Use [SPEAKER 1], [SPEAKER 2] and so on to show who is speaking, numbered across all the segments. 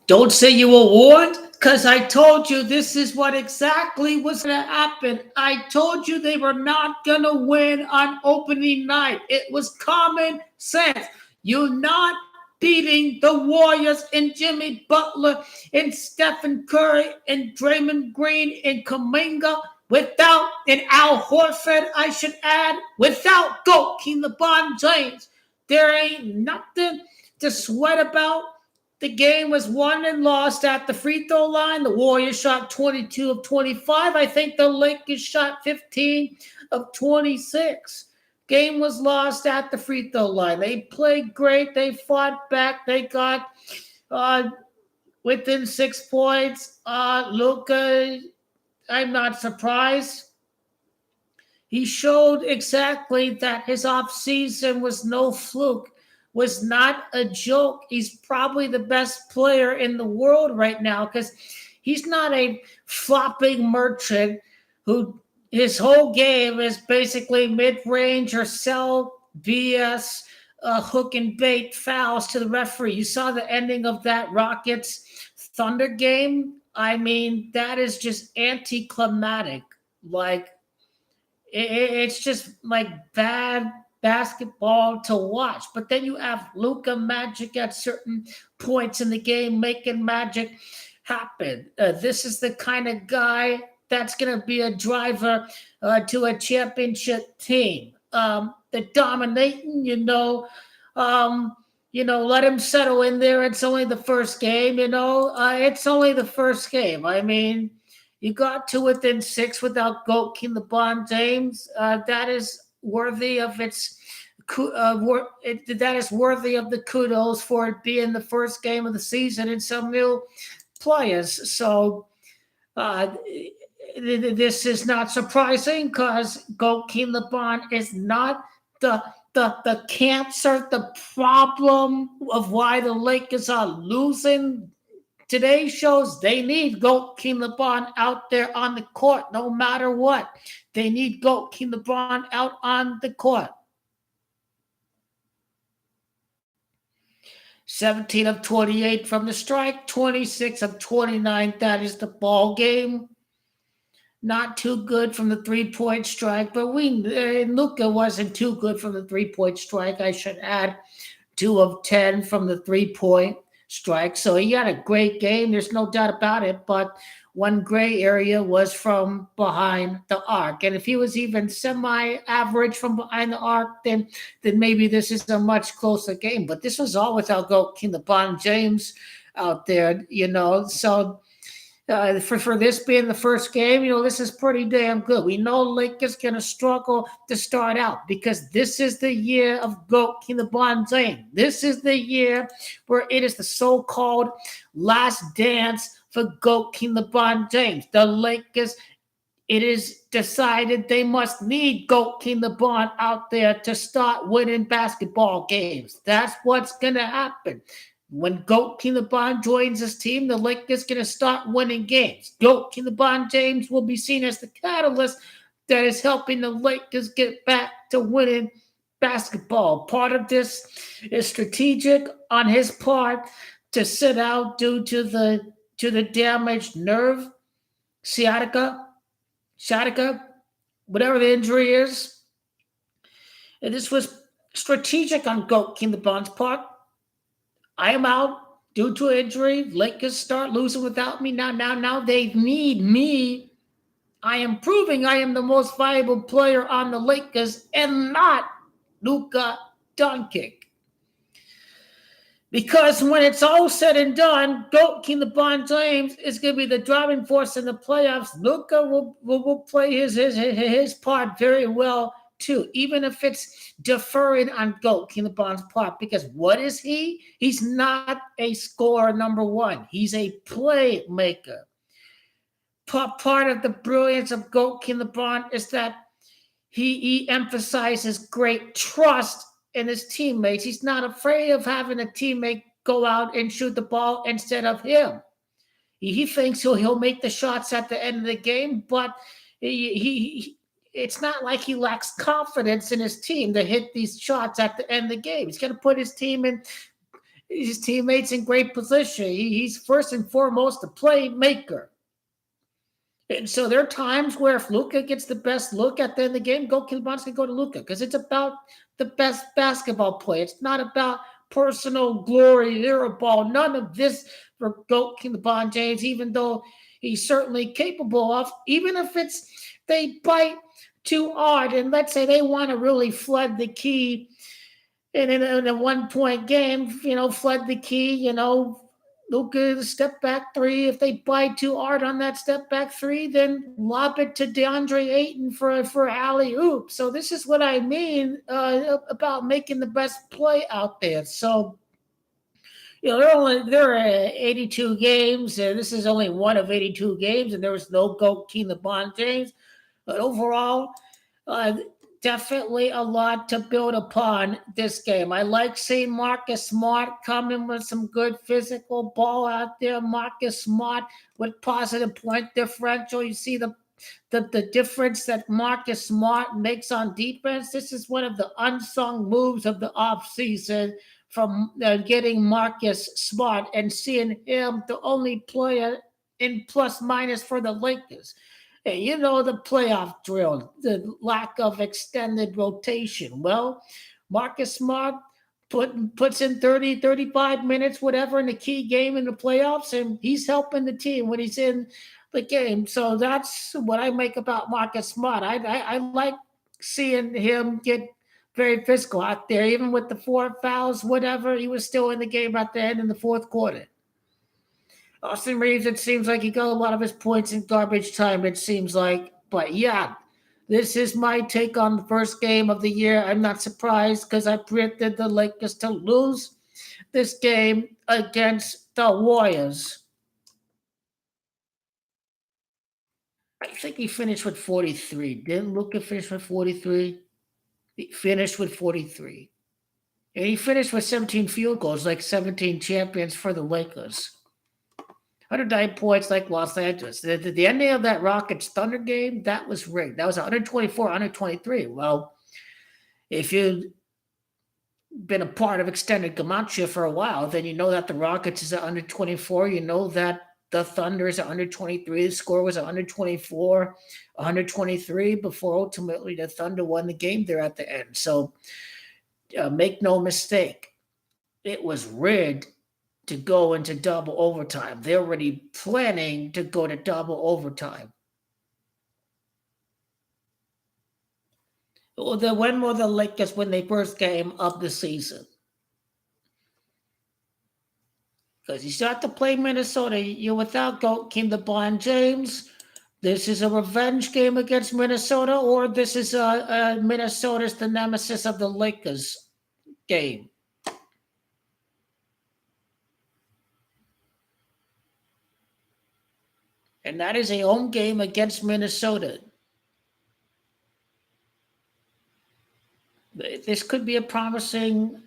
[SPEAKER 1] Don't say you were warned, because I told you this is what exactly was going to happen. I told you they were not going to win on opening night. It was common sense. You're not beating the Warriors and Jimmy Butler and Stephen Curry and Draymond Green and Kuminga without, and Al Horford, I should add, without GOAT King LeBron James. There ain't nothing to sweat about. The game was won and lost at the free throw line. The Warriors shot 22 of 25. I think the Lakers shot 15 of 26. Game was lost at the free throw line. They played great. They fought back. They got within 6 points. Luka, I'm not surprised. He showed exactly that his offseason was no fluke, was not a joke. He's probably the best player in the world right now because he's not a flopping merchant who his whole game is basically mid-range or sell BS hook and bait fouls to the referee. You saw the ending of that Rockets Thunder game. I mean, that is just anticlimactic. Like, it's just like bad basketball to watch. But then you have Luka Magic at certain points in the game making magic happen. This is the kind of guy that's going to be a driver to a championship team. The dominating, let him settle in there. It's only the first game, it's only the first game. I mean, you got to within 6 without GOAT King LeBron James. That is worthy of that is worthy of the kudos for it being the first game of the season and some new players. So this is not surprising because GOAT King LeBron is not the cancer, the problem of why the Lakers are losing. Today shows they need GOAT King LeBron out there on the court no matter what. They need GOAT King LeBron out on the court. 17 of 28 from the strike, 26 of 29. That is the ball game. Not too good from the three-point strike, but Luka wasn't too good from the three-point strike. I should add 2 of 10 from the three-point strike. So he had a great game. There's no doubt about it. But one gray area was from behind the arc. And if he was even semi-average from behind the arc, then maybe this is a much closer game. But this was all without GOAT King LeBron James out there, So for this being the first game, this is pretty damn good. We know Lakers going to struggle to start out because this is the year of GOAT King LeBron James. This is the year where it is the so-called last dance for GOAT King LeBron James. The Lakers, it is decided they must need GOAT King LeBron out there to start winning basketball games. That's what's going to happen. When GOAT King LeBron joins his team, the Lakers going to start winning games. GOAT King LeBron James will be seen as the catalyst that is helping the Lakers get back to winning basketball. Part of this is strategic on his part to sit out due to the damaged nerve, sciatica, whatever the injury is. And this was strategic on GOAT King LeBron's part. I am out due to injury. Lakers start losing without me. Now they need me. I am proving I am the most valuable player on the Lakers and not Luka Doncic. Because when it's all said and done, GOAT King LeBron James is going to be the driving force in the playoffs. Luka will play his part very well too, even if it's deferring on GOAT King LeBron's part. Because what is he? He's not a scorer, number one. He's a playmaker. Part of the brilliance of GOAT King LeBron is that he emphasizes great trust in his teammates. He's not afraid of having a teammate go out and shoot the ball instead of him. He thinks he'll make the shots at the end of the game, but it's not like he lacks confidence in his team to hit these shots at the end of the game. He's going to put his team his teammates in great position. He's first and foremost a playmaker. And so there are times where if Luka gets the best look at the end of the game, Kilbon's going to go to Luka because it's about the best basketball play. It's not about personal glory, hero ball. None of this for LeBron James, even though he's certainly capable of, even if it's they bite too hard and let's say they want to really flood the key in a 1-point game, flood the key, Luka, step back three. If they bite too hard on that step back three, then lob it to DeAndre Ayton for alley oop. So this is what I mean about making the best play out there. So there are 82 games, and this is only one of 82 games, and there was no GOAT King LeBron James. But overall, definitely a lot to build upon this game. I like seeing Marcus Smart coming with some good physical ball out there. Marcus Smart with positive point differential. You see the difference that Marcus Smart makes on defense. This is one of the unsung moves of the offseason from getting Marcus Smart and seeing him the only player in plus minus for the Lakers. Hey, the playoff drill, the lack of extended rotation. Well, Marcus Smart puts in 30, 35 minutes, whatever, in the key game in the playoffs, and he's helping the team when he's in the game. So that's what I make about Marcus Smart. I like seeing him get very physical out there, even with the 4 fouls, whatever. He was still in the game at the end in the fourth quarter. Austin Reeves, it seems like he got a lot of his points in garbage time, it seems like. But yeah, this is my take on the first game of the year. I'm not surprised because I predicted the Lakers to lose this game against the Warriors. I think he finished with 43. Didn't Luka finish with 43? He finished with 43. And he finished with 17 field goals, like 17 champions for the Lakers. 109 points like Los Angeles. The ending of that Rockets Thunder game, that was rigged. That was 124, 123. Well, if you've been a part of extended Gematria for a while, then you know that the Rockets is at 124. You know that the Thunder is at 123. The score was 124, 123 before ultimately the Thunder won the game there at the end. So make no mistake, it was rigged to go into double overtime. They're already planning to go to double overtime. When will the Lakers win their first game of the season? Because you still have to play Minnesota. You're without GOAT King LeBron James. This is a revenge game against Minnesota, or this is Minnesota's the nemesis of the Lakers game. And that is a home game against Minnesota. This could be a promising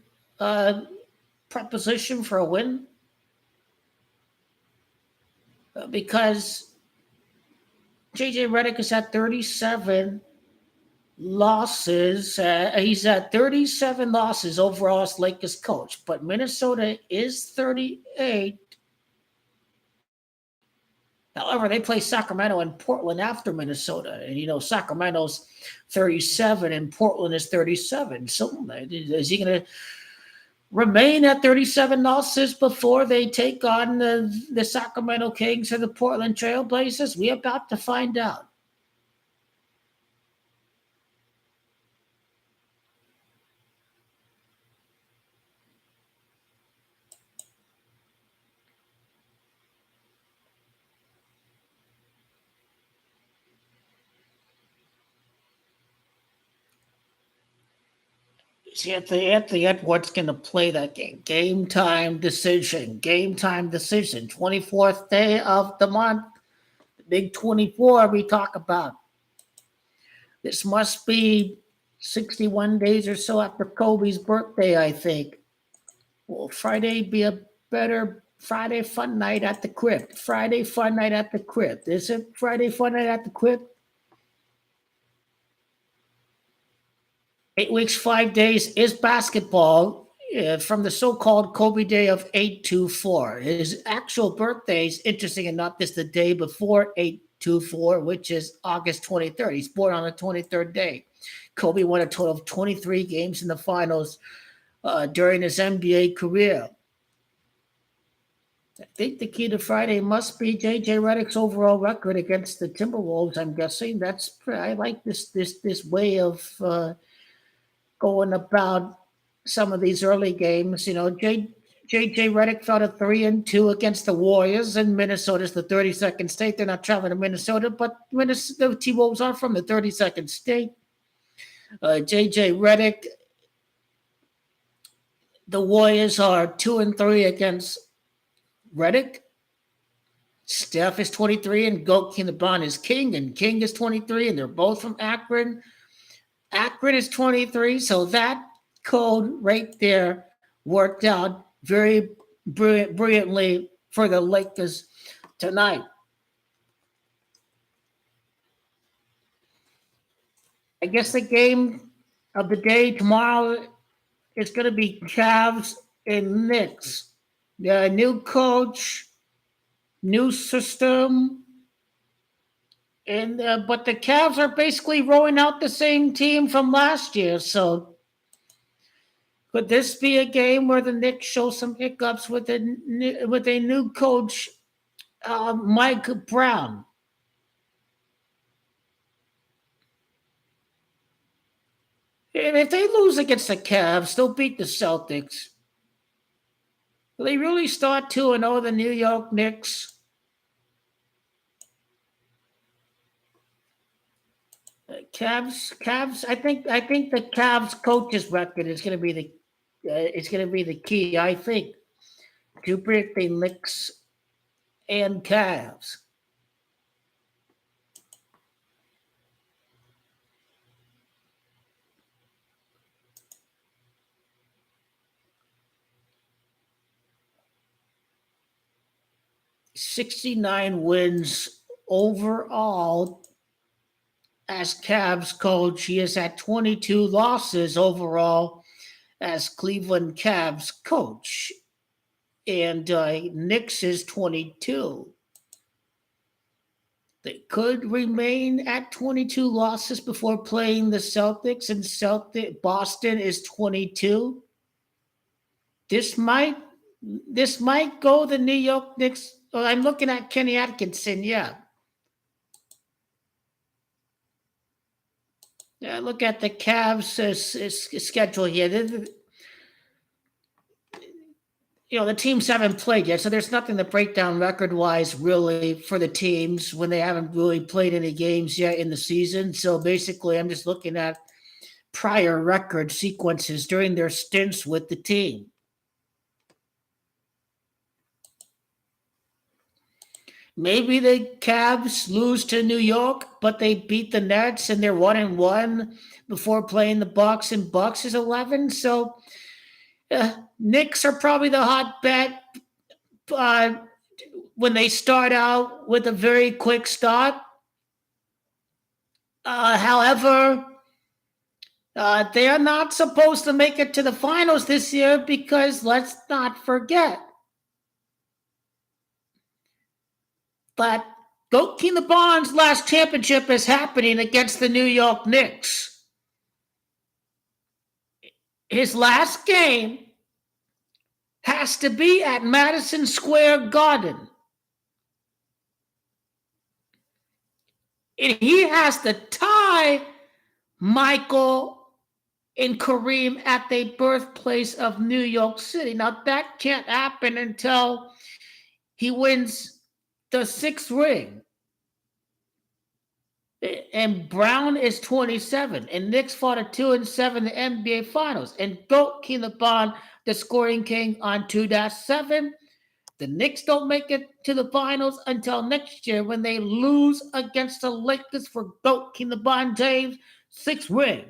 [SPEAKER 1] proposition for a win. Because JJ Redick is at 37 losses. He's at 37 losses overall as Lakers coach. But Minnesota is 38. However, they play Sacramento and Portland after Minnesota. And, Sacramento's 37 and Portland is 37. So is he going to remain at 37 losses before they take on the Sacramento Kings or the Portland Trailblazers? We're about to find out. See, Anthony Edwards going to play that game. Game time decision. 24th day of the month. The big 24 we talk about. This must be 61 days or so after Kobe's birthday, I think. Will Friday be a better Friday fun night at the crib? Friday fun night at the crib. Is it Friday fun night at the crib? 8 weeks, 5 days is basketball. from the so-called Kobe Day of 824. His actual birthday is interesting enough. Is the day before 824, which is August 23rd. He's born on the 23rd day. Kobe won a total of 23 games in the finals during his NBA career. I think the key to Friday must be JJ Redick's overall record against the Timberwolves. I'm guessing I like this way of going about some of these early games. JJ Redick fell to 3-2 against the Warriors, and Minnesota's the 32nd state. They're not traveling to Minnesota, but the T-Wolves are from the 32nd state. JJ Redick, the Warriors are 2-3 against Redick. Steph is 23 and Goat Kinnaban is King, and King is 23, and they're both from Akron. Akron is 23, so that code right there worked out very brilliantly for the Lakers tonight. I guess the game of the day tomorrow is going to be Cavs and Knicks. The new coach, new system, and but the Cavs are basically rolling out the same team from last year. So could this be a game where the Knicks show some hiccups with a new coach, Mike Brown? If they lose against the Cavs, they'll beat the Celtics. Will they really start 2-0 the New York Knicks? Cavs. I think the Cavs coach's record is going to be the key. I think to predict the Knicks and Cavs. $69 wins overall as Cavs coach. He has had 22 losses overall as Cleveland Cavs coach. And Knicks is 22. They could remain at 22 losses before playing the Celtics, and Boston is 22. This might go the New York Knicks. Well, I'm looking at Kenny Atkinson, yeah. Yeah, look at the Cavs' schedule here. The teams haven't played yet, so there's nothing to break down record-wise, really, for the teams when they haven't really played any games yet in the season. So basically, I'm just looking at prior record sequences during their stints with the team. Maybe the Cavs lose to New York, but they beat the Nets and they're 1-1 before playing the Bucks, and Bucks is 11. So Knicks are probably the hot bet when they start out with a very quick start. However, they are not supposed to make it to the finals this year because let's not forget that Goat Kinnaban's last championship is happening against the New York Knicks. His last game has to be at Madison Square Garden. And he has to tie Michael and Kareem at the birthplace of New York City. Now, that can't happen until he wins the 6th ring. And Brown is 27. And Knicks fought a 2-7 in the NBA Finals. And Goat Kinnaban, the scoring king, on 2-7. The Knicks don't make it to the finals until next year when they lose against the Lakers for Goat Kinnaban James' 6th ring.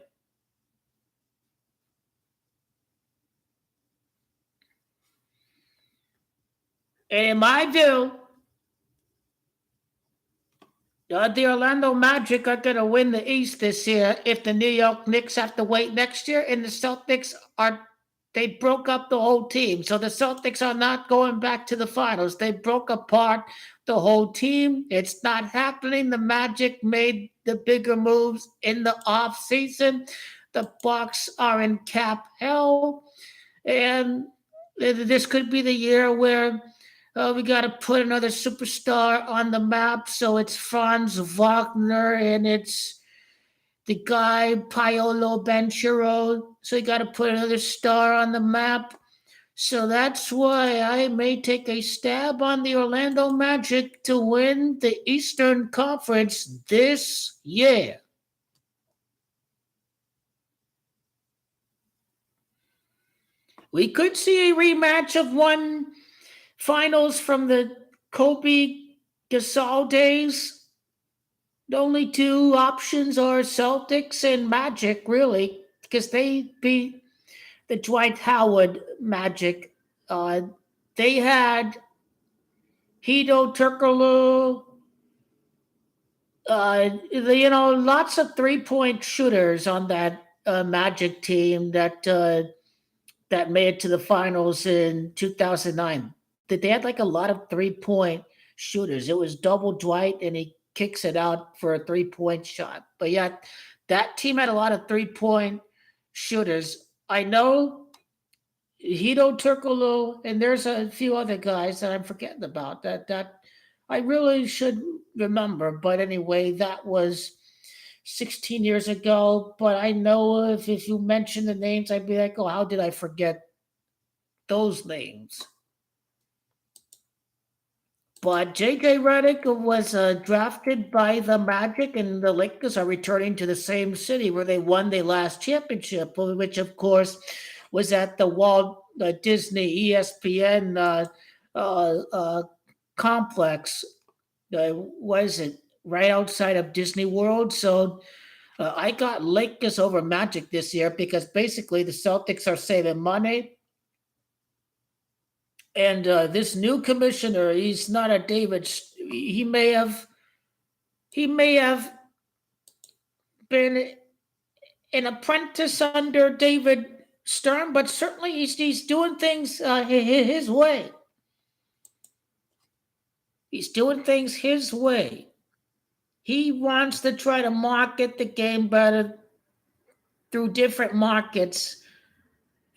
[SPEAKER 1] And in my view, the Orlando Magic are going to win the East this year if the New York Knicks have to wait next year, and the Celtics are They broke up the whole team. So the Celtics are not going back to the finals. They broke apart the whole team. It's not happening. The Magic made the bigger moves in the off season. The Bucks are in cap hell, and this could be the year where we got to put another superstar on the map. So it's Franz Wagner and it's the guy Paolo Banchero. So you got to put another star on the map. So that's why I may take a stab on the Orlando Magic to win the Eastern Conference this year. We could see a rematch of one finals from the Kobe Gasol days. The only two options are Celtics and Magic, really, because they beat the Dwight Howard Magic. Uh, they had Hito Turkoglu, lots of 3-point shooters on that Magic team that made it to the finals in 2009. They had like a lot of 3-point shooters. It was double Dwight, and he kicks it out for a 3-point shot. But yeah, that team had a lot of 3-point shooters. I know Hito Turkoglu, and there's a few other guys that I'm forgetting about that I really should remember. But anyway, that was 16 years ago. But I know if you mention the names, I'd be like, oh, how did I forget those names? But J.J. Redick was drafted by the Magic, and the Lakers are returning to the same city where they won their last championship, which, of course, was at the Walt Disney ESPN complex. Was it right outside of Disney World? So I got Lakers over Magic this year because basically the Celtics are saving money. And this new commissioner, he's not a David. He may have been an apprentice under David Stern, but certainly he's doing things his way. He's doing things his way. He wants to try to market the game better through different markets,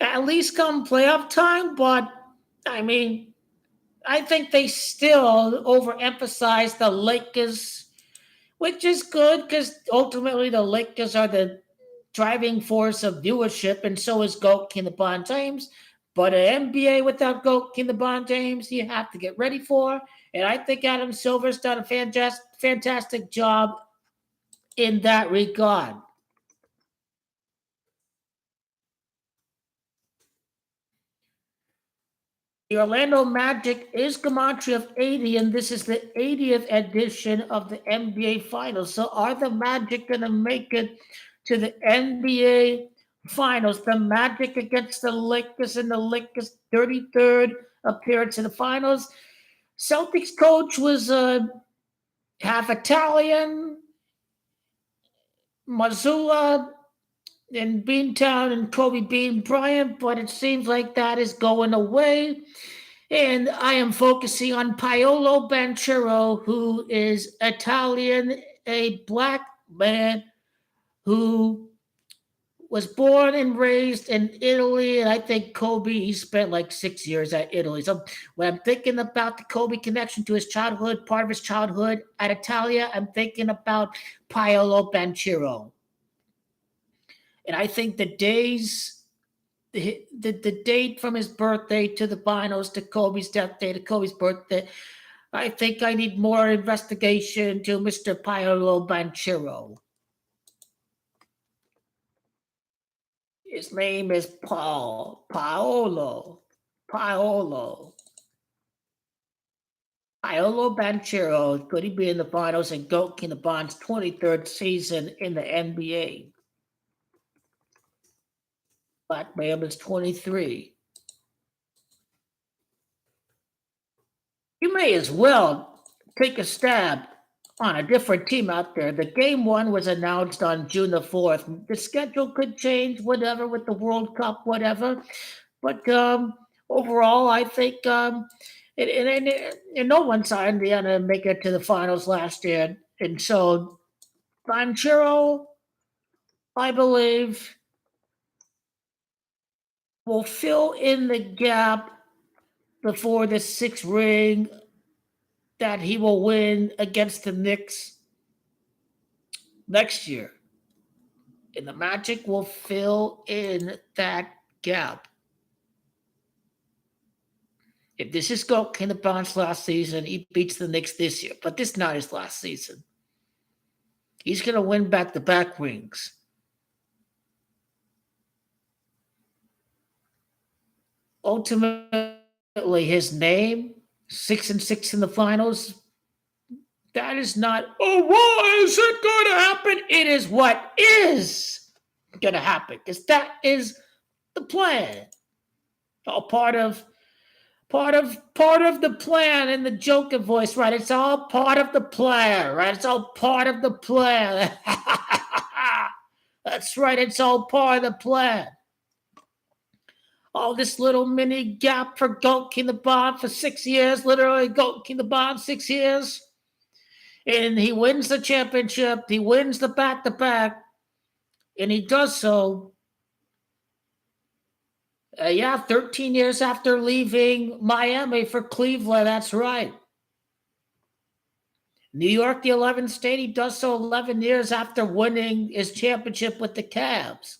[SPEAKER 1] at least come playoff time. But I mean, I think they still overemphasize the Lakers, which is good because ultimately the Lakers are the driving force of viewership, and so is GOAT King LeBron James. But an NBA without GOAT King LeBron James, you have to get ready for. And I think Adam Silver's done a fantastic job in that regard. The Orlando Magic is Gematria of 80, and this is the 80th edition of the NBA Finals. So are the Magic going to make it to the NBA Finals? The Magic against the Lakers in the Lakers' 33rd appearance in the Finals. Celtics coach was half Italian, Mazzulla, in Beantown and Kobe Bean Bryant, but it seems like that is going away. And I am focusing on Paolo Banchero, who is Italian, a black man who was born and raised in Italy. And I think Kobe, he spent like 6 years at Italy. So when I'm thinking about the Kobe connection to his childhood, part of his childhood at Italia, I'm thinking about Paolo Banchero. And I think the date from his birthday to the finals to Kobe's death day to Kobe's birthday, I think I need more investigation to Mr. Paolo Banchero. His name is Paolo. Paolo Banchero. Could he be in the finals and GOAT King LeBron's 23rd season in the NBA? Black man is 23. You may as well take a stab on a different team out there. The game one was announced on June the 4th. The schedule could change, whatever, with the World Cup, whatever. But overall, I think and no one saw Indiana make it to the finals last year, and so Banchero, I believe, will fill in the gap before the sixth ring that he will win against the Knicks next year. And the Magic will fill in that gap. If this is Gokin the Bonds last season, he beats the Knicks this year. But this is not his last season. He's going to win back-to-back rings. Ultimately, his name, 6-6 in the finals, that is not, oh, why is it going to happen? It is what is going to happen, because that is the plan. All part of the plan in the Joker voice, right? It's all part of the plan, right? It's all part of the plan. That's right. It's all part of the plan. All this little mini gap for Gokin the Bond for 6 years, literally Gokin the Bond 6 years. And he wins the championship. He wins the back-to-back. And he does so, 13 years after leaving Miami for Cleveland. That's right. New York, the 11th state, he does so 11 years after winning his championship with the Cavs.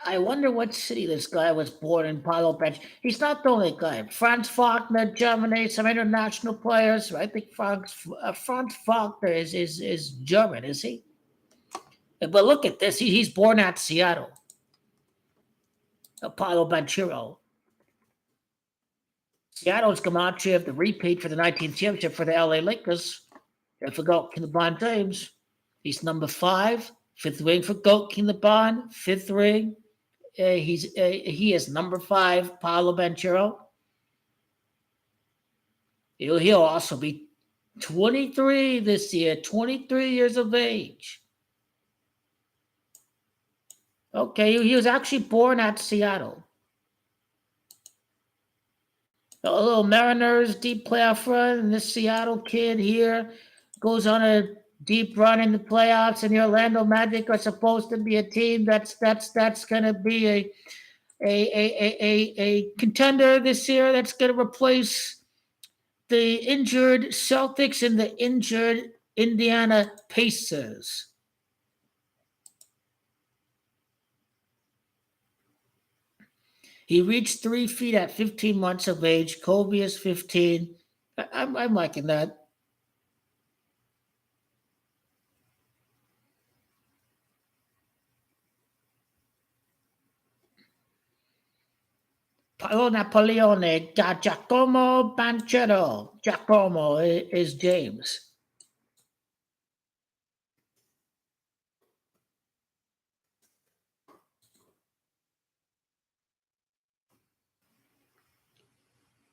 [SPEAKER 1] I wonder what city this guy was born in, Paulo Bench. He's not the only guy. Franz Wagner, Germany, some international players. I think Franz Wagner is German, is he? But look at this. He's born at Seattle. Apollo Banchero. Seattle's gematria of the repeat for the 19th championship for the LA Lakers. I forgot LeBron James. He's number 5, 5th ring for Gokin LeBron, 5th ring. He is number 5, Paulo Banchero. He'll also be 23 this year, 23 years of age. Okay, he was actually born at Seattle. A little Mariners deep playoff run, and this Seattle kid here goes on a deep run in the playoffs, and the Orlando Magic are supposed to be a team that's going to be a contender this year. That's going to replace the injured Celtics and the injured Indiana Pacers. He reached 3 feet at 15 months of age. Kobe is 15. I'm liking that. Paolo Napoleone, Giacomo Banchero. Giacomo is James.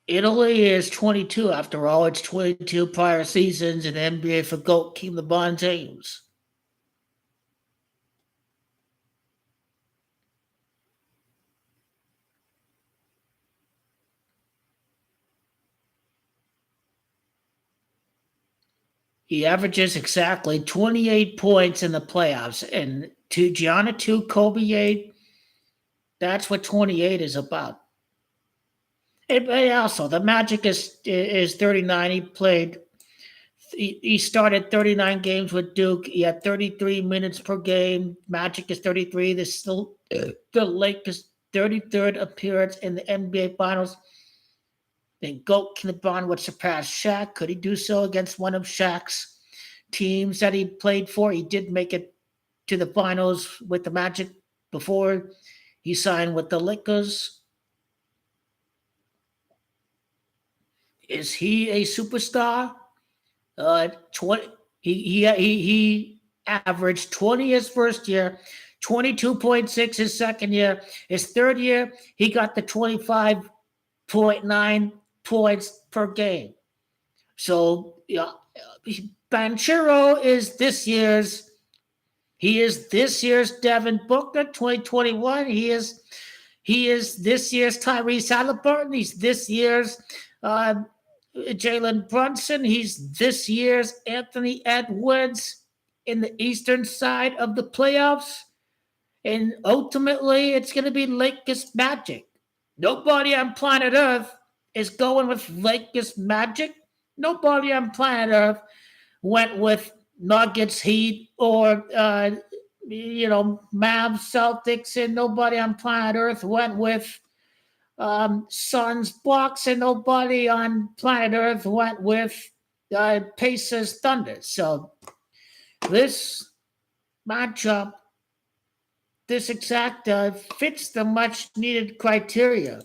[SPEAKER 1] Italy is 22 after all. It's 22 prior seasons in the NBA for Gokin LeBron James. He averages exactly 28 points in the playoffs. And to Gianna 2, Kobe 8, that's what 28 is about. And also, the Magic is 39. He started 39 games with Duke. He had 33 minutes per game. Magic is 33. This is the Lakers' 33rd appearance in the NBA Finals. Then Gokin LeBron would surpass Shaq. Could he do so against one of Shaq's teams that he played for? He did make it to the finals with the Magic before he signed with the Lakers. Is he a superstar? 20. He averaged 20 his first year, 22.6 his second year. His third year, he got the 25.9 points per game. So yeah, Banchero is this year's. He is this year's Devin Booker, 2021. He is this year's Tyrese Halliburton. He's this year's Jalen Brunson. He's this year's Anthony Edwards in the eastern side of the playoffs. And ultimately, it's going to be Lakers Magic. Nobody on planet Earth is going with Lakers Magic. Nobody on planet Earth went with Nuggets Heat or Mavs Celtics, and nobody on planet Earth went with Suns Bucks, and nobody on planet Earth went with Pacers Thunder. So this matchup, this exact fits the much needed criteria.